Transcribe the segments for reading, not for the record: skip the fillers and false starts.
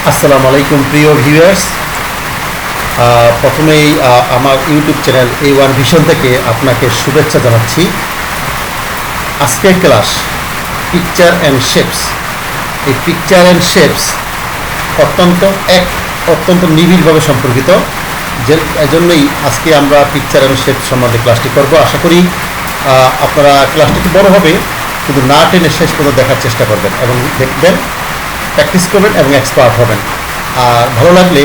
আসসালামু আলাইকুম প্রিয় ভিউয়ার্স। প্রথমেই আমার ইউটিউব চ্যানেল A1 ভিশন থেকে আপনাকে শুভেচ্ছা জানাচ্ছি। আজকের ক্লাস পিকচার অ্যান্ড শেপস। এই পিকচার অ্যান্ড শেপস অত্যন্ত নিবিড়ভাবে সম্পর্কিত, যে এজন্যই আজকে আমরা পিকচার অ্যান্ড শেপস সম্বন্ধে ক্লাসটি করব। আশা করি আপনারা ক্লাসটি একটু বড় হবে, কিন্তু না টেনে শেষ পর্যন্ত দেখার চেষ্টা করবেন এবং দেখবেন, প্র্যাকটিস করবেন এবং এক্সপার্ট হবেন। আর ভালো লাগলে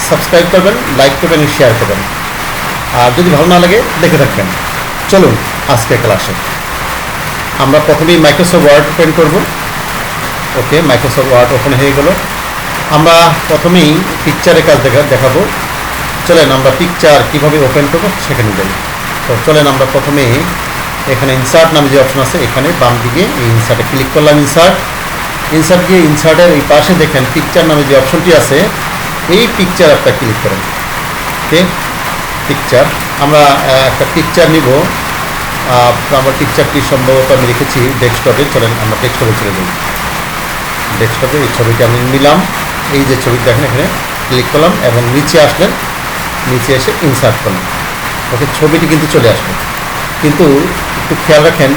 সাবস্ক্রাইব করবেন, লাইক করবেন, শেয়ার করবেন। আর যদি ভালো না লাগে দেখে থাকবেন। চলুন আজকে ক্লাসে আমরা প্রথমেই মাইক্রোসফট ওয়ার্ড ওপেন করব। ওকে, মাইক্রোসফট ওয়ার্ড ওপেন হয়ে গেল। আমরা প্রথমেই পিকচারের কাজ দেখাবো। চলেন আমরা পিকচার কীভাবে ওপেন করবো সেখানে যাই। তো চলেন আমরা প্রথমে এখানে ইনসার্ট নামে যে অপশন আছে, এখানে বাম দিকে এই ইনসার্টে ক্লিক করলাম। ইনসার্ট গিয়ে ইনসার্টের এই পাশে দেখেন পিকচার নামে যে অপশনটি আছে, এই পিকচার একটা ক্লিক করেন। ওকে, পিকচার আমরা একটা পিকচার নিব। আমার পিকচারটি সম্ভবত আমি রেখেছি ডেস্কটপে। চলেন আমরা ডেস্কটপে চলে যাই। ডেস্কটপে এই ছবিটি আমি নিলাম। এই যে ছবি দেখেন, এখানে ক্লিক করলাম এবং নিচে আসলেন, নিচে এসে ইনসার্ট করলাম। ওকে, ছবিটি কিন্তু চলে আসলো। কিন্তু একটু খেয়াল রাখেন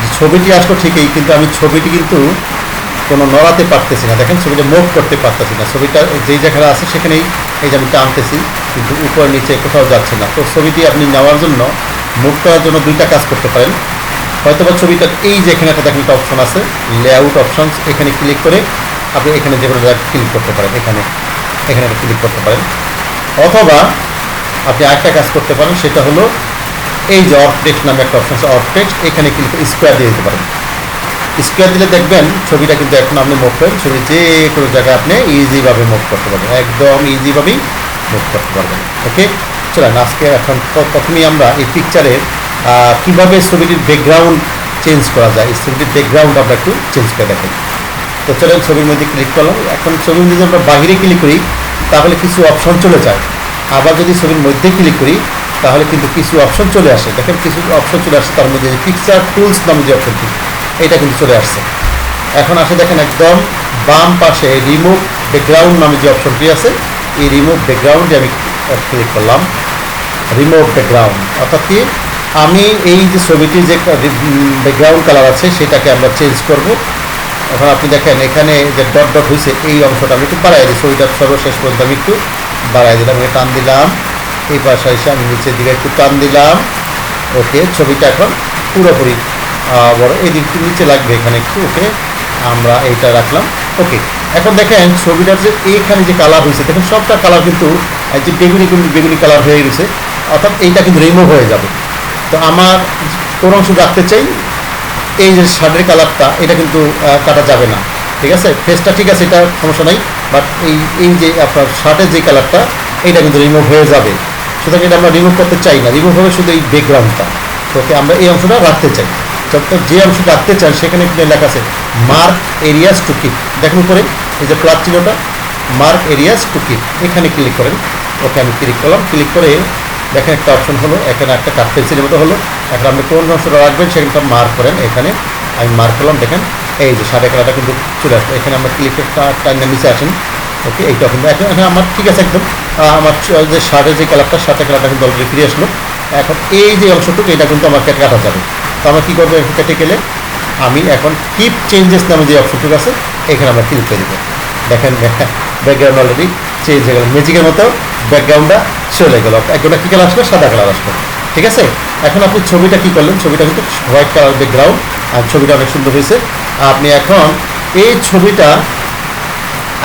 যে ছবিটি আসলো ঠিকই, কিন্তু আমি ছবিটি কিন্তু কোনো নড়াতে পারতেছি না। দেখেন ছবিটা মুভ করতে পারতেছি না। ছবিটা যেই জায়গায় আছে সেখানেই এই যে আমি টানতেছি, কিন্তু উপর নিচে কোথাও যাচ্ছে না। তো ছবিটি আপনি নেওয়ার জন্য, মুভ করার জন্য দুইটা কাজ করতে পারেন। হয়তোবা ছবিটার এই যে এখানে একটা দেখেন একটা অপশন আছে, লেআউট অপশনস, এখানে ক্লিক করে আপনি এখানে যে কোনো জায়গায় ক্লিক করতে পারেন। এখানে একটা ক্লিক করতে পারেন। অথবা আপনি আরেকটা কাজ করতে পারেন, সেটা হলো এই যে অফ টেক্সট নামে একটা অপশন আছে, অফ টেক্সট, এখানে ক্লিক করে স্কোয়ার দিয়ে দিতে পারেন। স্কোয়ার দিলে দেখবেন ছবিটা কিন্তু এখন আপনি মুভ করেন, ছবি যে কোনো জায়গায় আপনি ইজিভাবে মুভ করতে পারবেন, একদম ইজিভাবেই মুভ করতে পারবেন। ওকে, চলেন আজকে এখন প্রথমেই আমরা এই পিকচারের কীভাবে ছবিটির ব্যাকগ্রাউন্ড চেঞ্জ করা যায়, এই ছবিটির ব্যাকগ্রাউন্ড আমরা একটু চেঞ্জ করে দেখেন। তো চলেন ছবির মধ্যে ক্লিক করলাম। এখন ছবির মধ্যে আমরা বাহিরে ক্লিক করি তাহলে কিছু অপশন চলে যায়। আবার যদি ছবির মধ্যে ক্লিক করি তাহলে কিন্তু কিছু অপশন চলে আসে। দেখেন কিছু অপশন চলে আসে, তার মধ্যে পিকচার টুলস নামে যে অপশনটি, এটা কিন্তু চলে আসছে। এখন আসে দেখেন একদম বাম পাশে রিমুভ ব্যাকগ্রাউন্ড নামে যে অপশনটি আছে, এই রিমুভ ব্যাকগ্রাউন্ডে আমি ক্লিক করলাম। রিমুভ ব্যাকগ্রাউন্ড অর্থাৎ কি, আমি এই যে ছবিটির যে ব্যাকগ্রাউন্ড কালার আছে সেটাকে আমরা চেঞ্জ করব। এখন আপনি দেখেন এখানে যে ডট ডট হয়েছে, এই অংশটা আমি একটু বাড়াই দিই। ছবিটার সর্বশেষ পর্যন্ত আমি একটু বাড়াই দিলাম, আমি টান দিলাম। এই পাশে এসে আমি নিচের দিকে একটু টান দিলাম। ওকে, ছবিটা এখন পুরোপুরি বড়, এই দিকটি নিচে লাগবে এখানে একটু। ওকে, আমরা এইটা রাখলাম। ওকে, এখন দেখেন ছবিটার যে এইখানে যে কালার হয়েছে, দেখেন সবটা কালার কিন্তু যে বেগুনি কালার হয়ে গেছে, অর্থাৎ এইটা কিন্তু রিমুভ হয়ে যাবে। তো আমার কোন অংশ রাখতে চাই, এই যে শার্টের কালারটা, এটা কিন্তু কাটা যাবে না। ঠিক আছে, ফেসটা ঠিক আছে, এটা সমস্যা নাই, বাট এই যে আপনার শার্টের যে কালারটা, এইটা কিন্তু রিমুভ হয়ে যাবে। সুতরাং এটা আমরা রিমুভ করতে চাই না, রিমুভ হবে শুধু এই ব্যাকগ্রাউন্ডটা। তো আমরা এই অংশটা রাখতে চাই। যে অংশটা রাখতে চান সেখানে লেখা আছে মার্ক এরিয়াস টু কিপ। দেখেন উপরে এই যে প্লাস চিহ্নটা, মার্ক এরিয়াস টু কিপ, এখানে ক্লিক করেন। ওকে, আমি ক্লিক করলাম। ক্লিক করে দেখেন একটা অপশন হলো, এখানে একটা কাট পেন্সিলের মতো হলো। এখন আপনি কোন অংশটা রাখবেন সেখানটা মার্ক করেন। এখানে আমি মার্ক করলাম। দেখেন এই যে সাড়ে কালারটা কিন্তু চলে আসবে। এখানে আমরা ক্লিকটা টাইমের নিচে আসেন। ওকে, এইটা কিন্তু এখন আমার ঠিক আছে একদম। আমার যে শার্টের যে কালারটা, শার্টের কালারটা কিন্তু অলরেডি ফিরে আসলো। এখন এই যে অংশটুকু, এটা কিন্তু আমার কেটে কাটা যাবে। তো আমরা কী করবো, কেটে গেলে আমি এখন কিপ চেঞ্জেস নামে যে অপশনটুকু আছে, এখানে আমরা ক্লিক করে দেবো। দেখেন ব্যাকগ্রাউন্ড অলরেডি চেঞ্জ হয়ে গেল, ম্যাজিকের মতো ব্যাকগ্রাউন্ডটা চলে গেল। একজনটা কী কালার আসলো, সাদা কালার আসলো। ঠিক আছে, এখন আপনি ছবিটা কী করলেন, ছবিটা কিন্তু হোয়াইট কালার ব্যাকগ্রাউন্ড, আর ছবিটা অনেক সুন্দর হয়েছে। আপনি এখন এই ছবিটা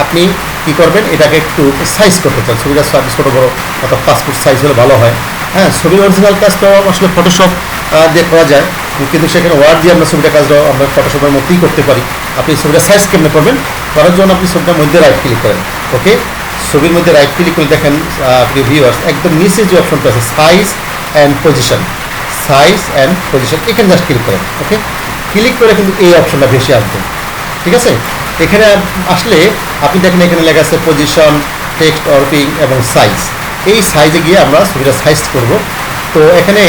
আপনি কী করবেন, এটাকে একটু সাইজ করতে চান। ছবিটা ছোটো বড়ো অর্থাৎ পাসপোর্ট সাইজ হলে ভালো হয়। হ্যাঁ, ছবির অরিজিনাল কাজটা আসলে ফটোশপ দিয়ে করা যায়, কিন্তু সেখানে ওয়ার্ড দিয়ে আমরা ছবিটা কাজটা আমরা ফটোশপের মধ্যেই করতে পারি। আপনি ছবিটা সাইজ কেমনে করবেন, করার জন্য আপনি ছবিটার মধ্যে রাইট ক্লিক করেন। ওকে, ছবির মধ্যে রাইট ক্লিক করে দেখেন প্রিয় ভিউয়ার্স, একদম নিচে যে অপশনটা আছে size and position, size and position, এখানে জাস্ট ক্লিক করেন। ওকে, ক্লিক করে কিন্তু এই অপশনটা ভেসে আসবে। ঠিক আছে, এখানে আসলে আপনি দেখেন এখানে লেখা আছে পজিশন, টেক্সট ওয়ার্পিং এবং সাইজ। এই সাইজে গিয়ে আমরা ছবিটা সাইজ করব। তো এখানে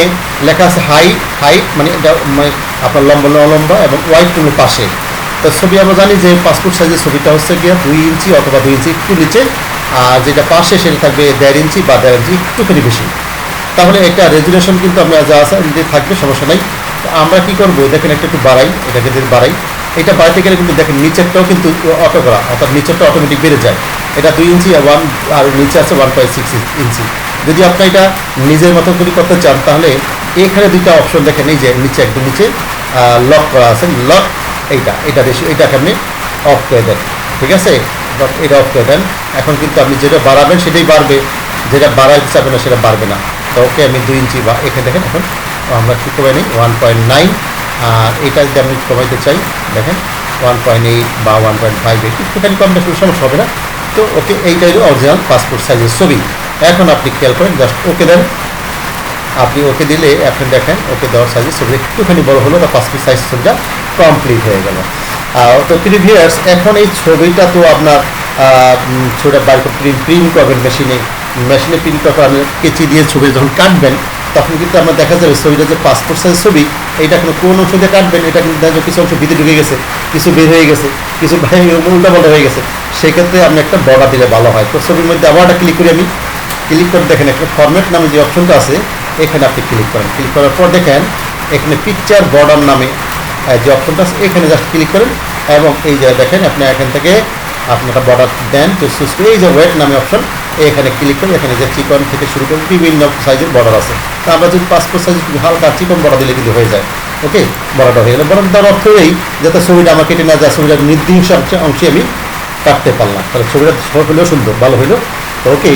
লেখা আছে হাইট মানে এটা আপনার লম্বা এবং ওয়াইড কোনো পাশে। তো ছবি আমরা জানি যে পাসপোর্ট সাইজের ছবিটা হচ্ছে গিয়ে 2 ইঞ্চি অথবা 2 ইঞ্চি একটু নিচে, আর যেটা পাশে সেটা থাকবে 1.5 ইঞ্চি বা 1.5 ইঞ্চি একটুখানি বেশি। তাহলে একটা রেজুলেশন কিন্তু আমরা যা আছে থাকবে, সমস্যা নাই। তো আমরা কী করবো, দেখেন একটু বাড়াই, এটাকে যদি বাড়াই, এটা বাড়াতে গেলে কিন্তু দেখেন নিচেরটাও কিন্তু অটো করা, অর্থাৎ নিচেরটা অটোমেটিক বেড়ে যায়। এটা 2 ইঞ্চি আর নিচে আছে 1.6 ইঞ্চি। যদি আপনি এটা নিজের মতো করে করতে চান তাহলে এখানে দুইটা অপশন দেখেন, এই যে নিচে একদম নিচে লক করা আছে, লক এটা বেশি, এটাকে আপনি অফ করে দেন, ঠিক আছে, এটা অফ করে দেন। এখন কিন্তু আপনি যেটা বাড়াবেন সেটাই বাড়বে, যেটা বাড়াইতে চাবেন না সেটা বাড়বে না। তো ওকে, আমি 2 ইঞ্চি বা এখানে দেখেন এখন আমরা কী করে নিই 1.9, আর এটা যদি আমি কমাইতে চাই দেখেন 1.8 বা 1.5, একটুখানি কমটা সমস্যা হবে না। তো ওকে, এইটাই হলো অরিজিনাল পাসপোর্ট সাইজের ছবি। এখন আপনি খেয়াল করেন, জাস্ট ওকে দেন। আপনি ওকে দিলে এখন দেখেন ওকে দেওয়ার সাইজের ছবি একটুখানি বড় হলো, বা পাসপোর্ট সাইজ ছবিটা কমপ্লিট হয়ে গেল। তো প্রিভিয়ার্স, এখন এই ছবিটা তো আপনার ছবিটা বাইর করে প্রিন্ট করবেন মেশিনে প্রিন্ট করার আপনি কেচি দিয়ে ছবি যখন কাটবেন তখন কিন্তু আপনার দেখা যাবে ছবিটা যে পাসপোর্ট সাইজ ছবি, এইটা কোনো কোন অংশ দিয়ে কাটবেন, এটা কিন্তু দেখা যাবে কিছু অংশ ভিতরে ঢুকে গেছে, কিছু বের হয়ে গেছে, কিছু উল্টাপাল্টা হয়ে গেছে। সেক্ষেত্রে আপনি একটা বর্ডার দিলে ভালো হয়। তো ছবির মধ্যে আবার একটা ক্লিক করি, আমি ক্লিক করে দেখেন একটা ফরম্যাট নামে যে অপশনটা আছে এখানে আপনি ক্লিক করেন। ক্লিক করার পর দেখেন এখানে পিকচার বর্ডার নামে যে অপশনটা আছে এখানে জাস্ট ক্লিক করেন, এবং এই যে দেখেন আপনি এখান থেকে আপনি একটা বর্ডার দেন, তো চুজ করে এই যে ওয়েট নামে অপশন এখানে ক্লিক করেন। এখানে যে চিকন থেকে শুরু করে বিভিন্ন সাইজের বর্ডার আছে। তো আমরা যদি পাসপোর্ট সাইজ হালকা চিকন বর্ডার দিলে কিন্তু হয়ে যায়। ওকে, বর্ডারটা হয়ে গেল। বর্ডার দেওয়ার অর্থ এই যাতে ছবিটা আমার কেটে না যায়, ছবিটার নির্দিষ্ট অংশে আমি কাটতে পারলাম, তাহলে ছবিটা হলেও সুন্দর ভালো হইলো। তো ওকে,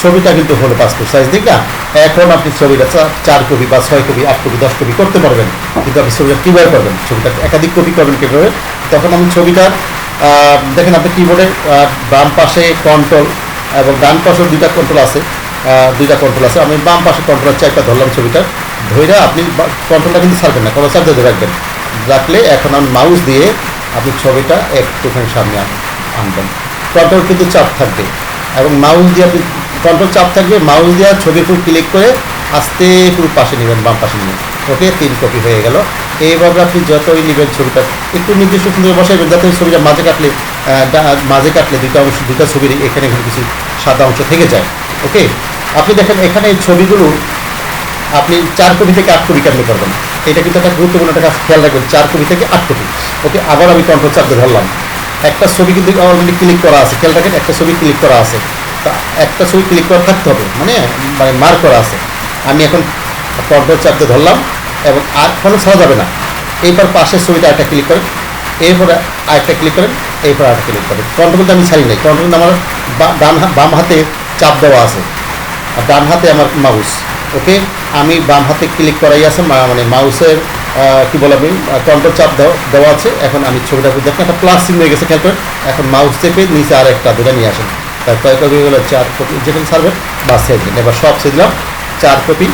ছবিটা কিন্তু হলো পাসপোর্ট সাইজ, ঠিক না? এখন আপনি ছবিটা 4 কপি বা 6 কপি 8 কপি 10 কপি করতে পারবেন, কিন্তু আপনি ছবিটা কীভাবে করবেন, ছবিটা একাধিক কপি করবেন কীভাবে? তখন আমি ছবিটার দেখেন আপনি কিবোর্ডের বাম পাশে কন্ট্রোল এবং ডান পাশেও দুইটা কন্ট্রোল আছে, আমি বাম পাশে কন্ট্রোল চারটা ধরলাম, ছবিটা ধরে আপনি কন্ট্রোলটা কিন্তু ছাড়বেন না, কোনো চাপ ধরে রাখবেন। রাখলে এখন আমি মাউস দিয়ে আপনি ছবিটা একটুখানি সামনে আনবেন, কন্ট্রোল কিন্তু চাপ থাকবে, এবং মাউস দিয়ে আপনি কন্ট্রোল চাপ থাকবে, মাউস দিয়ে ছবির উপর ক্লিক করে আস্তে পুরো পাশে নেবেন, বাম পাশে নেবেন। ওকে, 3 কপি হয়ে গেল। এইভাবে আপনি যতই নেবেন ছবিটা একটু নির্দিষ্ট সুন্দর বসাইবেন, যাতে ছবিটা মাঝে কাটলে দুইটা ছবির এখানে কিছু সাদা অংশ থেকে যায়। ওকে, আপনি দেখেন এখানে এই ছবিগুলো আপনি 4 কপি থেকে 8 কপি কেমনি করবেন, এটা কিন্তু একটা গুরুত্বপূর্ণ একটা কাজ, খেয়াল রাখবেন। 4 কপি থেকে 8 কপি। ওকে, আবার আমি কন্ট্রোল চাপ দিয়ে ধরলাম, একটা ছবি কিন্তু অলরেডি ক্লিক করা আছে, খেয়াল রাখেন একটা ছবি ক্লিক করা আছে, তা একটা ছবি ক্লিক করা থাকতে হবে, মানে মার্ক করা আছে। আমি এখন কন্ট্রোল চাপ দিয়ে ধরলাম, এবং আর কোনো ছাড়া যাবে না। এইবার পাশের ছবিটা একটা ক্লিক করেন, এরপরে আরেকটা ক্লিক করেন, এরপর আরেকটা ক্লিক করেন। কন্ট্রোল আমি ছাড়ি নাই, কন্ট্রোল আমার বাম হাতে চাপ দেওয়া আছে, আর ডান হাতে আমার মাউস। ওকে, আমি বাম হাতে ক্লিক করাই আছে, মানে মাউসের কী বলে আমি কন্ট্রোল চাপ দেওয়া আছে। এখন আমি ছবিটা দেখেন একটা প্লাস চিহ্ন হয়ে গেছে, খেয়াল করেন। এখন মাউস চেপে নিচে আর একটা দুটা নিয়ে আসেন, তার কয় কপি হলো 4 কপি, যেখানে ছাড়বেন বা ছেড়ে দিন। এবার সব ছেড়ে দিলাম, 4 কপি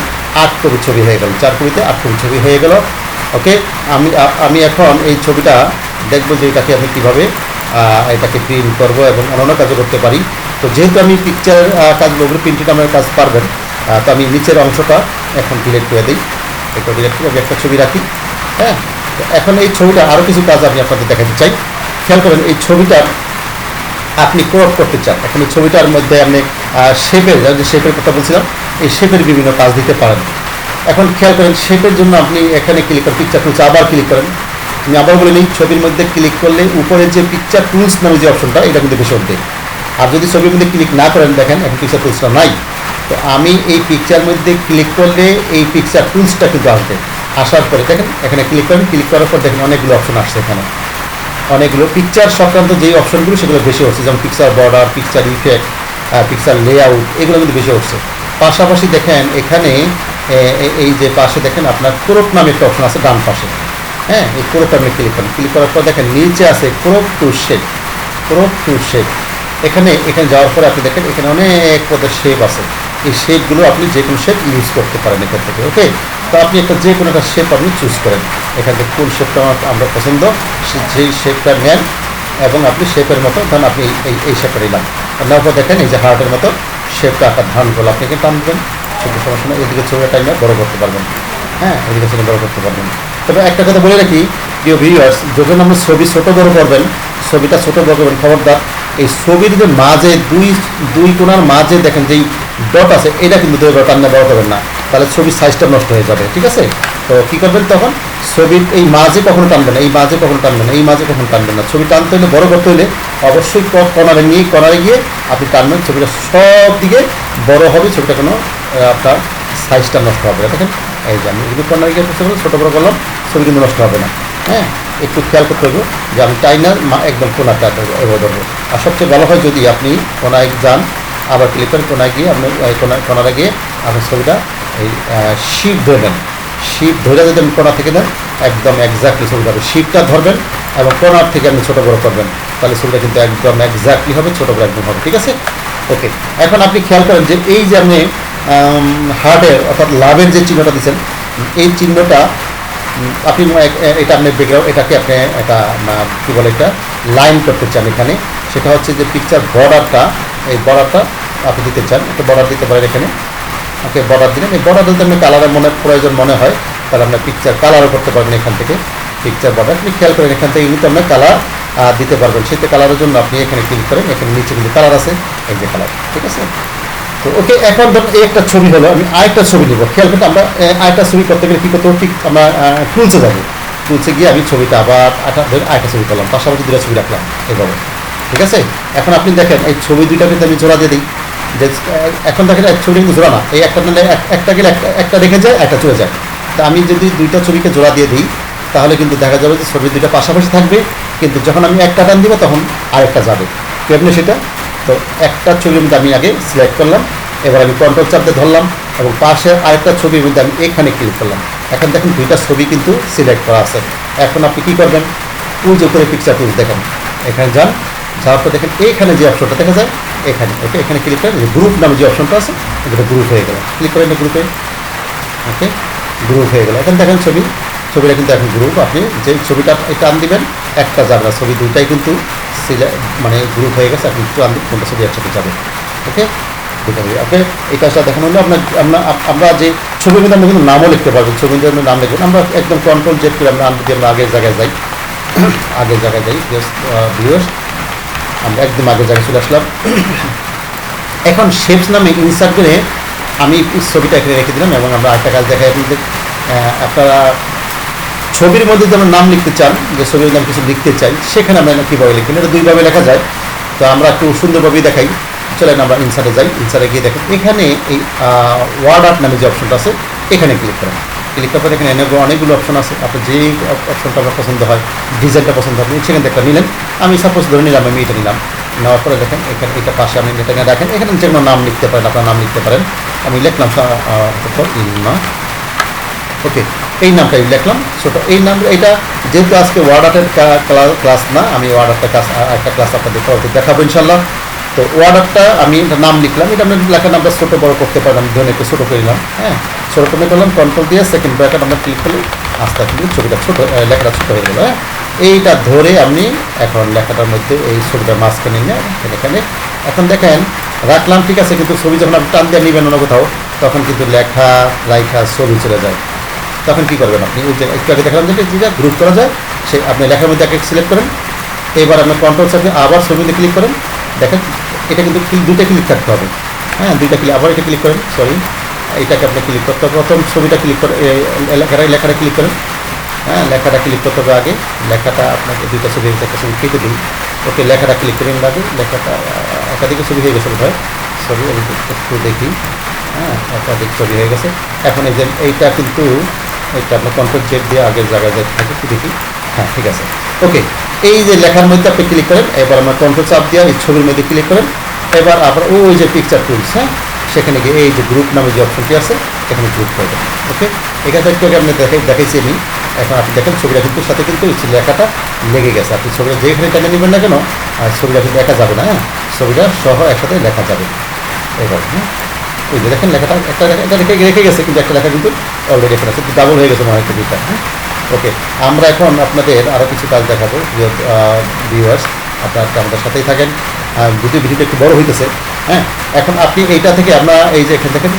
8 কপি ছবি হয়ে গেল, 4 কপিতে 8 কপি ছবি হয়ে গেল। ওকে, আমি এখন এই ছবিটা দেখবো যে এটাকে আমি কীভাবে এটাকে প্রিন্ট করবো এবং অন্যান্য কাজও করতে পারি। তো যেহেতু আমি পিকচার কাজগুলো প্রিন্টেড আমার কাজ পারবেন, তো আমি নিচের অংশটা এখন ডিলিট করে দিই। এটা ডিলিট করে আমি একটা ছবি রাখি। হ্যাঁ, তো এখন এই ছবিটা আরও কিছু কাজ আমি আপনাদের দেখাতে চাই। খেয়াল করেন, এই ছবিটা আপনি ক্রপ করতে চান, এখন এই ছবিটার মধ্যে আপনি শেপের কথা বলছিলাম, এই শেপের বিভিন্ন কাজ দিতে পারেন। এখন খেয়াল করেন, শেপের জন্য আপনি এখানে ক্লিক করেন, পিকচার টুলস আবার ক্লিক করেন। আমি আবার বলে নিই, ছবির মধ্যে ক্লিক করলে উপরে যে পিকচার টুলস নামে যে অপশনটা, এটা কিন্তু বেশি দেয়। আর যদি ছবির মধ্যে ক্লিক না করেন, দেখেন এখন পিকচার টুলসটা নাই। তো আমি এই পিকচার মধ্যে ক্লিক করলে এই পিকচার টুলসটা কিন্তু আসবে। আসার পরে দেখেন এখানে ক্লিক করেন, ক্লিক করার পর দেখেন অনেকগুলো অপশন আসছে, এখানে অনেকগুলো পিকচার সংক্রান্ত যেই অপশনগুলো সেগুলো বেশি হচ্ছে, যেমন picture border, picture effect, picture layout, এগুলো কিন্তু বেশি হচ্ছে। পাশাপাশি দেখেন এখানে এই যে পাশে দেখেন আপনার ক্রপ নামে একটা অপশন আছে ডান পাশে। হ্যাঁ, এই ক্রপটা আপনি ক্লিক করেন, ক্লিক করার পর দেখেন নিচে আছে ক্রপ টু শেপ। এখানে যাওয়ার পরে আপনি দেখেন এখানে অনেক পদের শেপ আছে। এই শেপগুলো আপনি যে কোনো শেপ ইউজ করতে পারেন এখান থেকে। ওকে, তো আপনি যে কোনো একটা শেপ আপনি চুজ করেন, এখান থেকে কোন শেপটা আমরা পছন্দ যেই শেপটা নেন, এবং আপনি শেপের মতো ধরুন আপনি এই শেপটা নিলাম, নেওয়ার পর দেখেন এই যে হার্টের মতো শেপটা আকার ধারণ করলো। আপনি এখানে টানবেন, সেটা সমস্যা নেই, এদিকে ছবিটা টাইমে বড় করতে পারবেন। হ্যাঁ, এদিকে ছবি বড় করতে পারবেন। তবে একটা কথা বলে রাখি প্রিয় ভিউয়ার্স, যখন আপনি ছবি ছোট বড় করবেন, ছবিটা ছোট বড় করবেন, খবরদার এই ছবির যে মাঝে দুই কোণার মাঝে দেখেন যেই ডট আছে, এটা কিন্তু টান্না বড় করবেন না, তাহলে ছবির সাইজটা নষ্ট হয়ে যাবে। ঠিক আছে, তো কী করবেন তখন, ছবির এই মাঝে কখনো টানবেন না, এই মাঝে কখনো টানবেন না, এই মাঝে কখনো টানবেন না। ছবি টানতে হলে, বড় করতে হলে অবশ্যই কর্নারে গিয়ে আপনি টানবেন, ছবিটা সব দিকে বড় হবে, ছবিটা কোনো আপনার সাইজটা নষ্ট হবে না। দেখেন এই যে আমি যদি কর্নারে গিয়ে ছোটো বড় করলাম, ছবি কিন্তু নষ্ট হবে না। হ্যাঁ, একটু খেয়াল করতে হবে যে আমি টাইনার একদম কোনাটা এবার ধরবো। আর সবচেয়ে ভালো হয় যদি আপনি কোনায় যান, আবার ক্লিক করেন, কোনায় গিয়ে আপনি কোনারে গিয়ে আপনার ছবিটা এই শিপ ধরবেন, শিপ ধরে যদি আপনি কোনা থেকে দেন, একদম এক্স্যাক্টলি ছবিটা হবে। শিপটা ধরবেন এবং কোনার থেকে আপনি ছোটো বড় করবেন, তাহলে ছবিটা কিন্তু একদম এক্স্যাক্টলি হবে, ছোটো বড় একদম হবে। ঠিক আছে, ওকে। এখন আপনি খেয়াল করেন যে এই যে আপনি হার্টের অর্থাৎ লাভের যে চিহ্নটা দিচ্ছেন, এই চিহ্নটা আপনি এটা আপনি ব্যাকগ্রাউন্ড, এটাকে আপনি এটা কী বলে, এটা লাইন করতে চান এখানে। সেটা হচ্ছে যে পিকচার বর্ডারটা, এই বর্ডারটা আপনি দিতে চান, একটা বর্ডার দিতে পারেন এখানে। ওকে, বর্ডার দিলেন। এই বর্ডার যদি আপনি কালারের প্রয়োজন মনে হয়, তাহলে আপনার পিকচার কালারও করতে পারবেন এখান থেকে। পিকচার বর্ডার আপনি খেয়াল করেন, এখান থেকে কিন্তু আপনার কালার দিতে পারবেন। সেটা কালারের জন্য আপনি এখানে ক্লিক করেন, এখানে নিচে কিন্তু কালার আছে, এই যে কালার। ঠিক আছে, তো ওকে। এখন ধরুন এই একটা ছবি হলো, আমি আরেকটা ছবি নেব। খেয়াল করতে আমরা আরেকটা ছবি করতে গেলে কী করতে হবে, ঠিক আমরা টুলসে যাবো, টুলসে গিয়ে আমি ছবিটা আবার আরেকটা ছবি করলাম, পাশাপাশি দুটো ছবি রাখলাম এইভাবে। ঠিক আছে, এখন আপনি দেখেন এই ছবি দুইটা কিন্তু আমি জোড়া দিয়ে দিই, যে এখন দেখেন ছবি কিন্তু জোড়া না, এই একটা একটা গেলে একটা রেখে যায়, একটা চলে যায়। তা আমি যদি দুইটা ছবিকে জোড়া দিয়ে দিই, তাহলে কিন্তু দেখা যাবে যে ছবি দুইটা পাশাপাশি থাকবে, কিন্তু যখন আমি একটা টান দিব তখন আরেকটা যাবে। কেমনি সেটা, তো একটা ছবির মধ্যে আমি আগে সিলেক্ট করলাম, এবার আমি কন্ট্রোল চাপ দিয়ে ধরলাম এবং পাশে আরেকটা ছবির মধ্যে আমি এখানে ক্লিক করলাম। এখন দেখেন দুইটা ছবি কিন্তু সিলেক্ট করা আছে। এখন আপনি কী করবেন, টুলস উপরে পিকচার টুলস দেখেন, এখানে যান, যাওয়ার পর দেখেন এইখানে যে অপশনটা দেখা যায় এখানে, ওকে, এখানে ক্লিক করেন, গ্রুপ নামে যে অপশনটা আছে এটা গ্রুপ হয়ে গেল, ক্লিক করেন গ্রুপে। ওকে, গ্রুপ হয়ে গেল। এখন দেখেন ছবিটা কিন্তু এখন গ্রুপ, আপনি যে ছবিটা টান দিবেন একটা যাবে না, ছবি দুইটাই কিন্তু মানে গ্রুপ হয়ে গেছে, আপনি টান দিন কোনটা ছবি একসাথে যাবে। ওকে, ওকে, এই কাজটা দেখানো হলে আমরা যে ছবির মধ্যে আমরা কিন্তু নামও লিখতে পারবেন, ছবির মধ্যে নাম লিখবেন। আমরা একদম কন্ট্রোল জেড করে আমরা আগের জায়গায় যাই, ভিউয়ার্স আমরা একদম আগের জায়গায় চলে আসলাম। এখন শেপস নামে ইনসার্ট করে আমি ছবিটা এখানে রেখে দিলাম এবং আমরা আরেকটা কাজ দেখাই আপনাদের। আপনারা ছবির মধ্যে যেমন নাম লিখতে চান, যে ছবির নাম কিছু লিখতে চাই, সেখানে আমরা কীভাবে লিখবেন, এটা দুইভাবে লেখা যায়। তো আমরা একটু সুন্দরভাবেই দেখাই, চলেন আমরা ইনসার্টে যাই। ইনসার্টে গিয়ে দেখেন এখানে এই ওয়ার্ড আর্ট নামে যে অপশনটা আছে এখানে ক্লিক করেন। ক্লিক করার পর এখানে অনেকগুলো অপশন আছে, আপনার যে অপশনটা আপনার পছন্দ হয়, ডিজাইনটা পছন্দ হয়, সেখান থেকে একটা নিলেন। আমি সাপোজ ধরে নিলাম আমি এটা নিলাম, নেওয়ার পরে দেখেন এখানে এটা পাশে আপনি এটা নিয়ে দেখেন, এখানে যে কোনো নাম লিখতে পারেন, আপনার নাম লিখতে পারেন। আমি লিখলাম ইলমা, ওকে, এই নামটা লিখলাম ছোটো, এই নাম। এটা যেহেতু আজকে ওয়ার্ড আর্টের ক্লাস না, আমি ওয়ার্ড আর্টের একটা ক্লাস আপনাদের দেখাবো ইনশাল্লাহ। তো ওয়ার্ড আর্টটা আমি এটা নাম লিখলাম, এটা আমি লেখার নামটা ছোটো বড় করতে পারেন, আমি ধরে একটু ছোটো করে নিলাম। হ্যাঁ, ছোটো করে করলাম, কন্ট্রোল দিয়ে সেকেন্ড ব্র্যাকেট আমরা ক্লিক করলে আস্তে আস্তে ছবিটা ছোটো, লেখাটা ছোটো হয়ে গেল। হ্যাঁ, এইটা ধরে আপনি এখন লেখাটার মধ্যে এই ছবিটার মাঝখানে নিয়ে এখানে এখন দেখেন রাখলাম, ঠিক আছে। কিন্তু ছবি যখন আপনি টান দিয়ে নেবেন অন্য কোথাও, তখন কিন্তু লেখা ছবি চলে যায়। তখন কী করবেন আপনি, ওই যে একটু আগে দেখলাম যেটা গ্রুপ করা যায়, সেই আপনি লেখার মধ্যে একে সিলেক্ট করেন, এবার আপনার কন্ট্রোল চাপে আবার ছবিতে ক্লিক করেন। দেখেন এটা কিন্তু দুইটা ক্লিক থাকতে হবে। হ্যাঁ, দুইটা ক্লিক, আবার এটা ক্লিক করেন, সরি এইটাকে আপনি ক্লিক করতে হবে। প্রথম ছবিটা ক্লিক করে লেখাটা ক্লিক করেন। হ্যাঁ, লেখাটা ক্লিক করতে হবে আগে, লেখাটা আপনাকে দুইটা ছবি একটা ছবি কেটে দিন। ওকে, লেখাটা ক্লিক করেন আগে, লেখাটা একাধিক ছবি হয়ে গেছে বোধহয়, সরি আমি একটু দেখি। হ্যাঁ, একাধিক ছবি হয়ে গেছে। এখন এই যে এইটা কিন্তু এটা আপনার কন্ট্রোল জেড দিয়ে আগের জায়গায় যেতে থাকে, একটু দেখি। হ্যাঁ, ঠিক আছে, ওকে। এই যে লেখার মধ্যে আপনি ক্লিক করেন, এবার আমরা কন্ট্রোল চাপ দিয়ে এই ছবির মধ্যে ক্লিক করেন। এবার আবার ওই যে পিকচার টুলস, হ্যাঁ, সেখানে গিয়ে এই যে গ্রুপ নামে যে অপশনটি আছে এখানে গ্রুপ করে দেন। ওকে, এখানে একটু আগে আপনি দেখাইছি আমি। এখন আপনি দেখেন ছবিটা কিন্তু সাথে কিন্তু লেখাটা লেগে গেছে। আপনি ছবিটা যেখানে টানে নেবেন না কেন, আর ছবিটা কিন্তু দেখা যাবে না। হ্যাঁ, ছবিটা সহ একসাথে লেখা যাবে এবার। হ্যাঁ, ওই যে দেখেন লেখাটা একটা রেখে গেছে, কিন্তু একটা লেখা কিন্তু অলরেডি এখানে আছে, ডাবল হয়ে গেছে মনে হয় দুইটা। হ্যাঁ, ওকে, আমরা এখন আপনাদের আরও কিছু কাজ দেখাবো ভিউয়ার্স। আপনারা আমাদের সাথেই থাকেন। যদি ভিডিওটা একটু বড় হইতেছে, হ্যাঁ। এখন আপনি এইটা থেকে আমরা এই যে এখানে দেখেন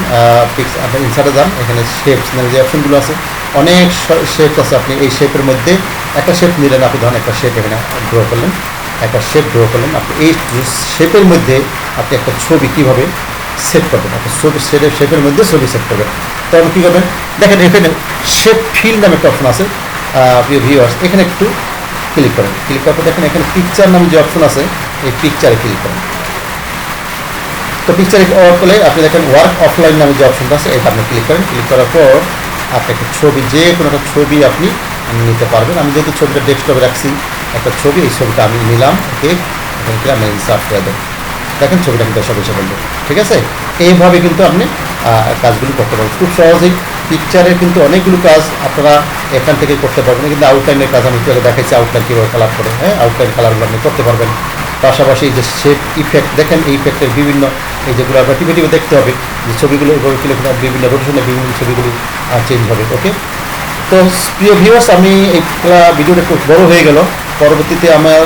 আপনার ইনসার্টে যান, এখানে শেপস মানে যে অপশনগুলো আছে, অনেক শেপস আছে। আপনি এই শেপের মধ্যে একটা শেপ নিলেন, আপনি ধরেন একটা শেপ এখানে ড্র করলেন, একটা শেপ ড্র করলেন। আপনি এই শেপের মধ্যে আপনি একটা ছবি কীভাবে সেট করবেন, একটা ছবি শেপের মধ্যে ছবি সেট করবেন। তখন কী করবেন, দেখেন এখানে শেপ ফিল নামে একটা অপশন আছে, প্রিয় ভিউয়ার্স, এখানে একটু ক্লিক করেন। ক্লিক করার পর দেখেন এখানে পিকচার নামে যে অপশন আছে, এই পিকচারে ক্লিক করেন। তো পিকচারে অফ করলে আপনি দেখেন ওয়ার্ক অফলাইন নামে যে অপশনটা আছে, এটা আপনি ক্লিক করেন। ক্লিক করার পর আপনি একটা ছবি, যে কোনো একটা ছবি আপনি নিতে পারবেন। আমি যেহেতু ছবিটা ডেস্কটপে রাখছি একটা ছবি, এই ছবিটা আমি নিলাম, ওকে, এখান থেকে আমি ইনসার্ট করে দেবো। দেখেন ছবিটা কিন্তু সব এসে বলবে, ঠিক আছে। এইভাবে কিন্তু আপনি কাজগুলি করতে পারবেন খুব সহজেই। পিকচারের কিন্তু অনেকগুলো কাজ আপনারা এখান থেকে করতে পারবেন, কিন্তু আউটলাইনের কাজ আমি একটু আগে দেখাইছি, আউটলাইন কীভাবে কালার করে, হ্যাঁ, আউটলাইন কালারগুলো আপনি করতে পারবেন। পাশাপাশি এই যে শেপ ইফেক্ট, দেখেন এই ইফেক্টের বিভিন্ন, এই যেগুলো আপনার টিপে টিপে দেখতে হবে যে ছবিগুলো এভাবে ক্লিক করে বিভিন্ন রোটেশনে বিভিন্ন ছবিগুলো চেঞ্জ হবে, ওকে। তো প্রিয় ভিউয়ার্স, আমি এই ভিডিওটা একটু বড় হয়ে গেল। পরবর্তীতে আমার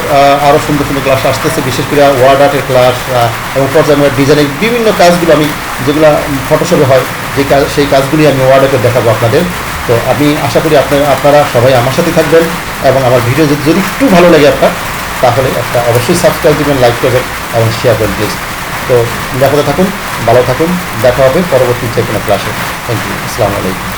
আরও সুন্দর সুন্দর ক্লাস আসতেছে, বিশেষ করে ওয়ার্ড আর্টের ক্লাস এবং পর্যায়ে ডিজাইনের বিভিন্ন কাজগুলো আমি যেগুলো ফটোশপে হয়, যে কাজ, সেই কাজগুলি আমি ওয়ার্ড আর্টে দেখাবো আপনাদের। তো আমি আশা করি আপনারা সবাই আমার সাথে থাকবেন, এবং আমার ভিডিও যদি একটু ভালো লাগে আপনার, তাহলে একটা অবশ্যই সাবস্ক্রাইব দেবেন, লাইক করবেন এবং শেয়ার করবেন প্লিজ। তো নিরাপদে থাকুন, ভালো থাকুন, দেখা হবে পরবর্তী যে কোনো ক্লাসে। থ্যাংক ইউ, আসসালামু আলাইকুম।